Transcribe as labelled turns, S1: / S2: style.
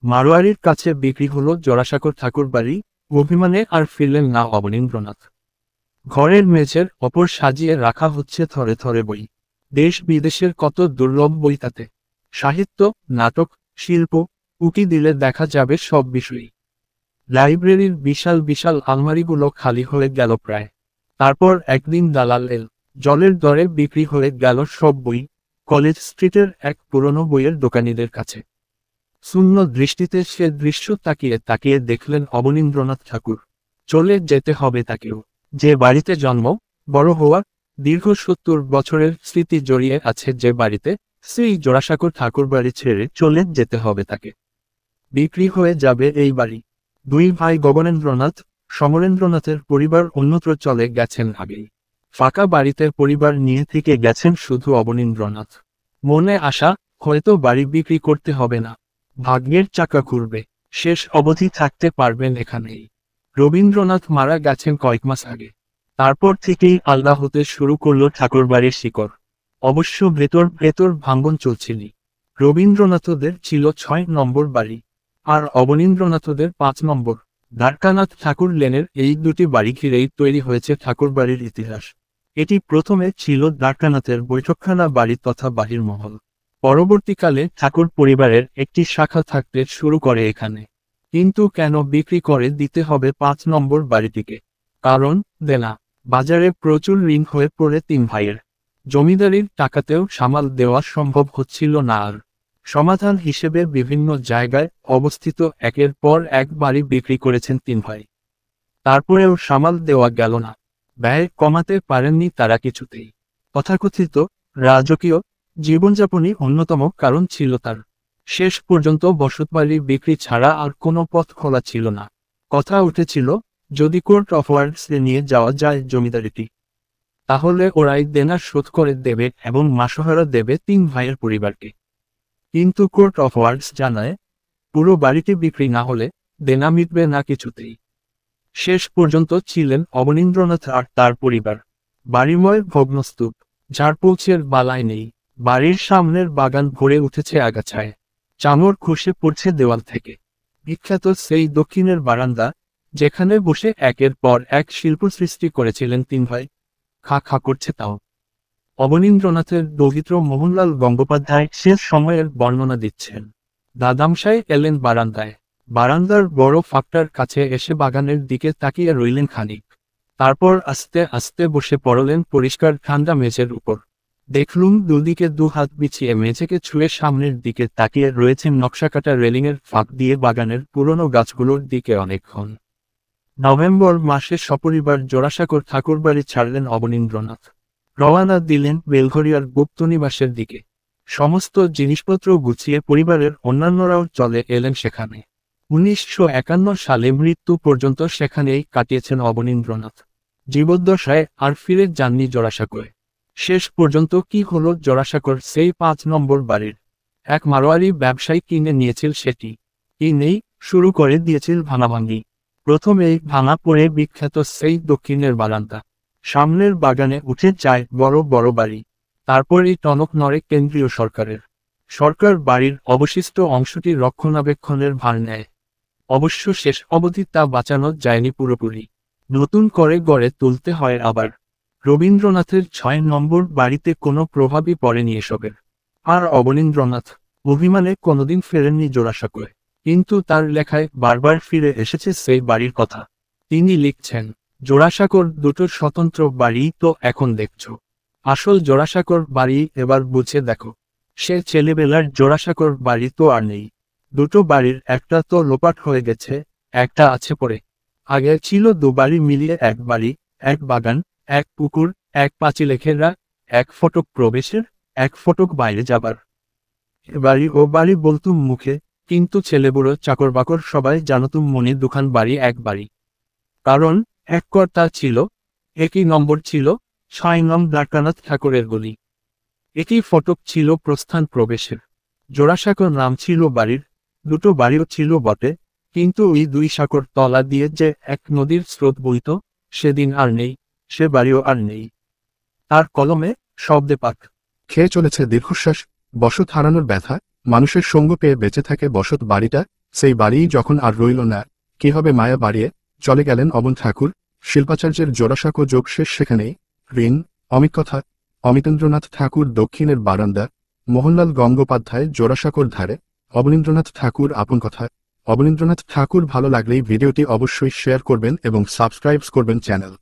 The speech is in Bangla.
S1: মারোয়ারির কাছে বিক্রি হলো জোড়াসাঁকোর ঠাকুরবাড়ি। অভিমানে আর ফিরলেন না অবনীন্দ্রনাথ। ঘরের মেঝের ওপর সাজিয়ে রাখা হচ্ছে থরে থরে বই। দেশ বিদেশের কত দুর্লভ বই তাতে। সাহিত্য, নাটক, শিল্প, উকি দিলে দেখা যাবে সব বিষয়ই। লাইব্রেরির বিশাল বিশাল আলমারিগুলো খালি হয়ে গেল প্রায়। তারপর একদিন দালাল এল। জলের দরে বিক্রি হয়ে গেল সব বই। কলেজ স্ট্রিটের এক পুরনো বইয়ের দোকানিদের কাছে। শূন্য দৃষ্টিতে সে দৃশ্য তাকিয়ে তাকিয়ে দেখলেন অবনীন্দ্রনাথ ঠাকুর। চলে যেতে হবে তাকেও। যে বাড়িতে জন্ম, বড় হওয়া, দীর্ঘ ৭০ বছরের স্মৃতি জড়িয়ে আছে যে বাড়িতে, সেই জোড়াসাঁকোর ঠাকুরবাড়ি ছেড়ে চলে যেতে হবে তাকে। বিক্রি হয়ে যাবে এই বাড়ি। দুই ভাই গগনেন্দ্রনাথ, সমরেন্দ্রনাথের পরিবার অন্যত্র চলে গেছেন আগেই। ফাঁকা বাড়িতে পরিবার নিয়ে থেকে গেছেন শুধু অবনীন্দ্রনাথ। মনে আশা, হয়তো বাড়ি বিক্রি করতে হবে না। ভাগ্যের চাকা ঘুরবে। শেষ অবধি থাকতে পারবেন এখানেই। রবীন্দ্রনাথ মারা গেছেন কয়েক মাস আগে। তারপর থেকেই আলাদা হতে শুরু করল ঠাকুরবাড়ির শিকড়। অবশ্য ভেতর ভেতর ভাঙন চলছিলই। রবীন্দ্রনাথদের ছিল ৬ নম্বর বাড়ি, আর অবনীন্দ্রনাথদের ৫ নম্বর। দ্বারকানাথ ঠাকুর লেনের এই দুটি বাড়ি ঘিরেই তৈরি হয়েছে ঠাকুরবাড়ির ইতিহাস। এটি প্রথমে ছিল দ্বারকানাথের বৈঠকখানা বাড়ি তথা বাহির মহল। পরবর্তীকালে ঠাকুর পরিবারের একটি শাখা থাকতে শুরু করে এখানে। কিন্তু কেন বিক্রি করে দিতে হবে ৫ নম্বর বাড়িটিকে? কারণ, দেনা। বাজারে প্রচুর ঋণ হয়ে পড়ে ৩ ভাইয়ের। জমিদারির টাকাতেও সামাল দেওয়া সম্ভব হচ্ছিল না আর। সমাধান হিসেবে বিভিন্ন জায়গায় অবস্থিত একের পর এক বাড়ি বিক্রি করেছেন ৩ ভাই। তারপরেও সামাল দেওয়া গেল না। ব্যয় কমাতে পারেননি তারা কিছুতেই। তথাকথিত রাজকীয় জীবনযাপনই অন্যতম কারণ ছিল তার। শেষ পর্যন্ত বসতবাড়ি বিক্রি ছাড়া আর কোনো পথ খোলা ছিল না। কথা উঠেছিল, যদি কোর্ট অফ ওয়ার্ডসে নিয়ে যাওয়া যায় জমিদারিটি, তাহলে ওরাই দেনা শোধ করে দেবে এবং মাসোহারা দেবে ৩ ভাইয়ের পরিবারকে। কিন্তু কোর্ট অফ ওয়ার্ডস জানায়, পুরো বাড়িটি বিক্রি না হলে দেনা মিটবে না কিছুতেই। শেষ পর্যন্ত ছিলেন অবনীন্দ্রনাথ আর তার পরিবার। বাড়িময় ভগ্নস্তূপ, ঝাড়পোঁছের বালাই নেই। বাড়ির সামনের বাগান ভরে উঠেছে আগাছায়। চাঙড় খসে পড়ছে দেওয়াল থেকে। বিখ্যাত সেই দক্ষিণের বারান্দা, যেখানে বসে একের পর এক শিল্প সৃষ্টি করেছিলেন ৩ ভাই, খা খা করছে তাও। অবনীন্দ্রনাথের দৌহিত্র মোহনলাল গঙ্গোপাধ্যায় শেষ সময়ের বর্ণনা দিচ্ছেন। দাদামশাই এলেন বারান্দায়। বারান্দার বড় ফাঁকটার কাছে এসে বাগানের দিকে তাকিয়ে রইলেন খানিক। তারপর আস্তে আস্তে বসে পড়লেন পরিষ্কার ঠান্ডা মেঝের উপর। দেখলুম দুদিকে ২ হাত বিছিয়ে মেঝেকে ছুঁয়ে সামনের দিকে তাকিয়ে রয়েছেন নকশাকাটা রেলিংয়ের ফাঁক দিয়ে বাগানের পুরনো গাছগুলোর দিকে অনেকক্ষণ। নভেম্বর মাসে সপরিবার জোড়াসাঁকোর ঠাকুরবাড়ি ছাড়লেন অবনীন্দ্রনাথ। রওয়ানা দিলেন বেলঘরিয়ার গুপ্তনিবাসের দিকে। সমস্ত জিনিসপত্র গুছিয়ে পরিবারের অন্যান্যরাও চলে এলেন সেখানে। ১৯৫১ সালে মৃত্যু পর্যন্ত সেখানেই কাটিয়েছেন অবনীন্দ্রনাথ। জীবদ্দশায় আর ফিরে যাননি জোড়াসাঁকোয়। শেষ পর্যন্ত কি হলো জোড়াসাঁকোর সেই ৫ নম্বর বাড়ির? এক মারোয়ারি ব্যবসায়ী কিনে নিয়েছিল সেটি। কিনেই শুরু করে দিয়েছিল ভাঙাভাঙি। প্রথমেই ভাঙা পড়ে বিখ্যাত সেই দক্ষিণের বারান্দা। সামনের বাগানে উঠে যায় বড় বড় বাড়ি। তারপরই টনক নড়ে কেন্দ্রীয় সরকারের। সরকার বাড়ির অবশিষ্ট অংশটি রক্ষণাবেক্ষণের ভার নেয়। অবশ্য শেষ অবধি তা বাঁচানো যায়নি পুরোপুরি। নতুন করে গড়ে তুলতে হয় আবার। রবীন্দ্রনাথের ৬ নম্বর বাড়িতে কোনো প্রভাবই পড়েনি এসবের। আর অবনীন্দ্রনাথ অভিমানে কোনোদিন ফেরেননি জোড়াসাঁকোয়। কিন্তু তার লেখায় বারবার ফিরে এসেছে সেই বাড়ির কথা। তিনি লিখছেন, জোড়াসাঁকোর দুটো স্বতন্ত্র বাড়ি তো এখন দেখছ। আসল জোড়াসাঁকোর বাড়ি এবার বুঝে দেখো। সে ছেলেবেলার জোড়াসাঁকোর বাড়ি তো আর নেই। দুটো বাড়ির একটা তো লোপাট হয়ে গেছে, একটা আছে পড়ে। আগে ছিল ২ বাড়ি মিলিয়ে এক বাড়ি, এক বাগান, এক পুকুর, এক পাঁচিলে ঘেরা, এক ফটক প্রবেশের, এক ফটক বাইরে যাবার। এ বাড়ি ও বাড়ি বলতুম মুখে, কিন্তু ছেলেবুড়ো চাকর বাকর সবাই জানতুম মনে দুখান বাড়ি এক বাড়ি। কারণ এক কর্তা ছিল, একই নম্বর ছিল ৬ নং দ্বারকানাথ ঠাকুরের গলি। একই ফটক ছিল প্রস্থান প্রবেশের। জোড়াসাঁকোর নাম ছিল বাড়ির। দুটো বাড়িও ছিল বটে, কিন্তু ওই ২ সাঁকোর তলা দিয়ে যে এক নদীর স্রোত বইত, সেদিন আর নেই, সে বাড়িও আর নেই। তার কলমে শব্দে পাক
S2: খেয়ে চলেছে দীর্ঘশ্বাস, বসত হারানোর ব্যথা, মানুষের সঙ্গ পেয়ে বেঁচে থাকে বসত বাড়িটা, সেই বাড়ি যখন আর রইল না, কি হবে মায়া বাড়িয়ে চলে গেলেন অবন ঠাকুর। শিল্পাচার্যের জোড়াসাঁকো যোগ শেষ সেখানেই। ঋণ অমিত কথা। অমিতেন্দ্রনাথ ঠাকুর দক্ষিণের বারান্দা, মোহনলাল গঙ্গোপাধ্যায় জোড়াসাঁকোর ধারে, অবনীন্দ্রনাথ ঠাকুর আপন কথা। অবনীন্দ্রনাথ ঠাকুর ভালো লাগলেই ভিডিওটি অবশ্যই শেয়ার করবেন এবং সাবস্ক্রাইব করবেন চ্যানেল।